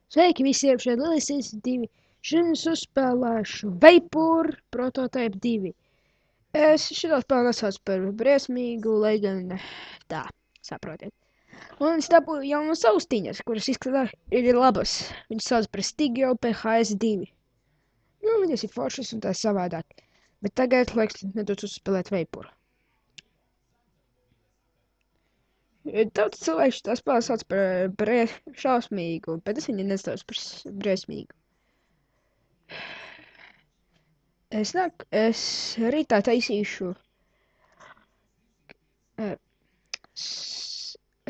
Sveiki visiem, šeit Lilis 2. Šodien es uzspēlēšu Vapor Prototype 2. Es šito spēli nesaucu par briesmīgu, lai gan tā, saprotiet. Un es dabūju jaunas austiņas, kuras izskatās ir labas. Viņas sauc par Stigio PHS2. Nu, viņas ir foršas un tā savādāk. Bet tagad laiks nedaudz uzspēlēt Vapor. Daudz cilvēku tā spēle sauc par šausmīgu, bet es viņu nesaucu par briesmīgu. Es rītā taisīšu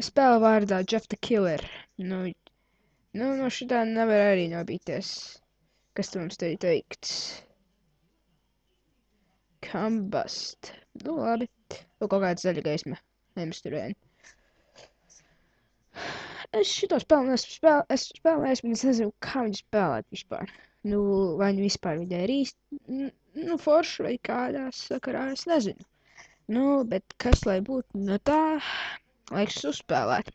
spēle vārdā Jeff the Killer. No šitā nevar arī nobīties. Kas tu mums te ir teikts? Combust. Nu, labi. Vēl kaut kāda zaļa gaisma. Nevis turēni. Es šito spēli esmu spēlējis, bet es nezinu, kā viņu spēlēt vispār. Nu, vai viņi vispār viņai ir īsti, forši vai kādā sakarā, es nezinu. Nu, bet kas lai būtu, no tā, laiks uzspēlēt.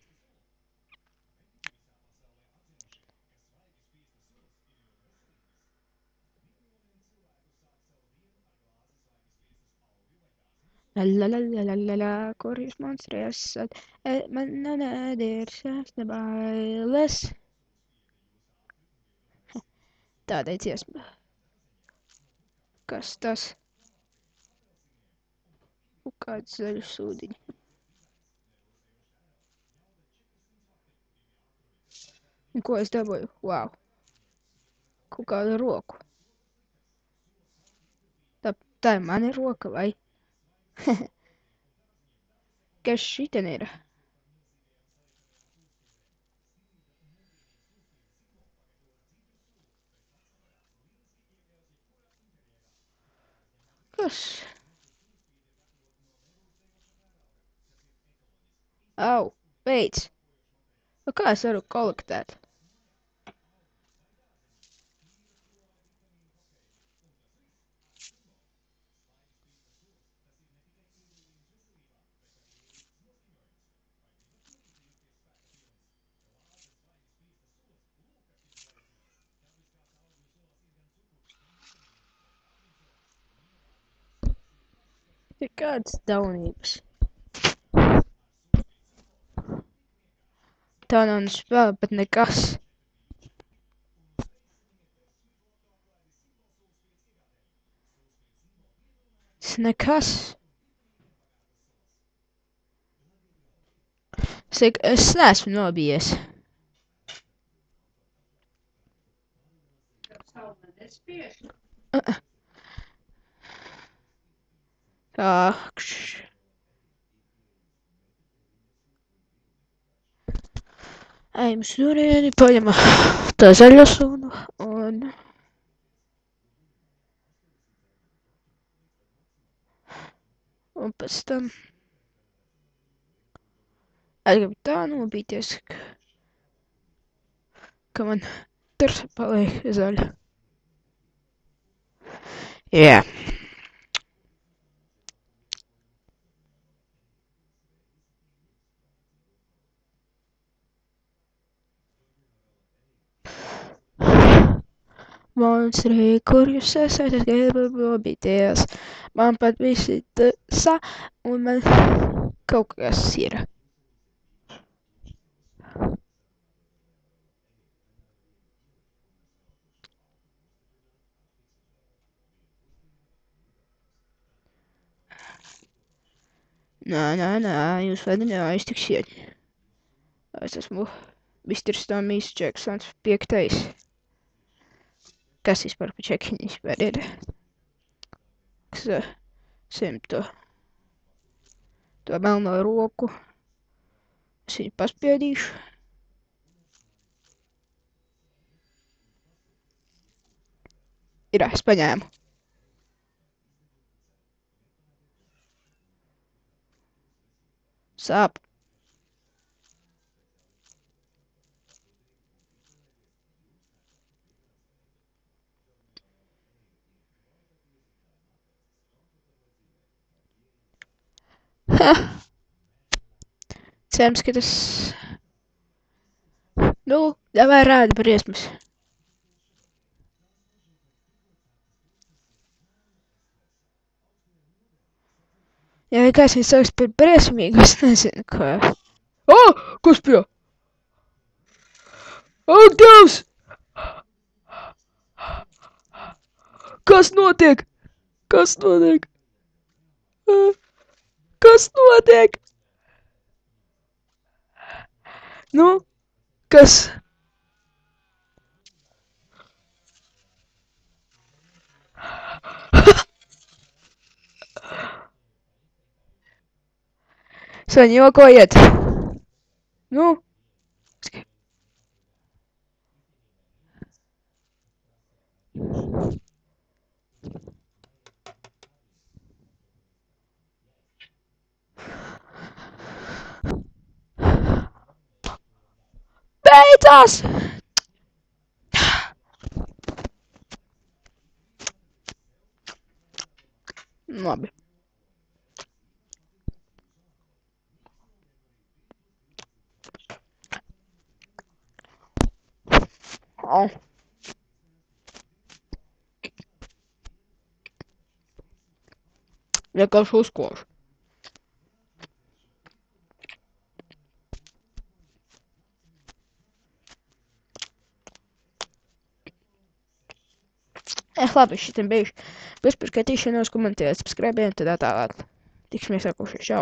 La, kur jūs monstri esat? Man nedirsās nebailes. Tādai dziesma. Kas tas? Kāds zaļš sūdiņi. Un ko es dabūju? Wow. Kaut kādu roku. Tā ir mana roka, vai? Kas šiten ir? Kas? Au, beidz. Nu, kā es varu kolektēt? Ir kādas daunības. Tā nav ne spēle, bet nekas. Tas nekas. Es neesmu nobijies. Tākš. Ejam uz turieni, paņemam tā zaļo sunu un pēc tam aizgam tā nobīties, ka man tur paliek zaļa. Jā. Monstri, kur jūs esat, es gribu nobīties. Man pat visi tasa, un man kaut kas ir. Nē, jūs vēl neaiztiksiet. Es esmu Mr. Stomijs Džeksons 5. Kas vispār pa čekiņi vispār ir? Kas simt to melno roku. Es viņu paspiedīšu. Ir, es paņēmu. Sāp. Cerams, ka tas... Nu, davai rādi briesmas. Ja kāds viņu sauks par briesmīgu, es nezinu, ko. O! Kas pie? Ak, Dievs! Kas notiek? Kas notiek? Kas notiek? Nu, kas? Sen jokojiet. Nu. Beidzās! Labi. O. Vienkārši uzkošu. Labi, šitam bijuši. Bez par skatīšanos, komentējiet, subscribējiet, tad tālāk. Tiksimies nākošais. Čau!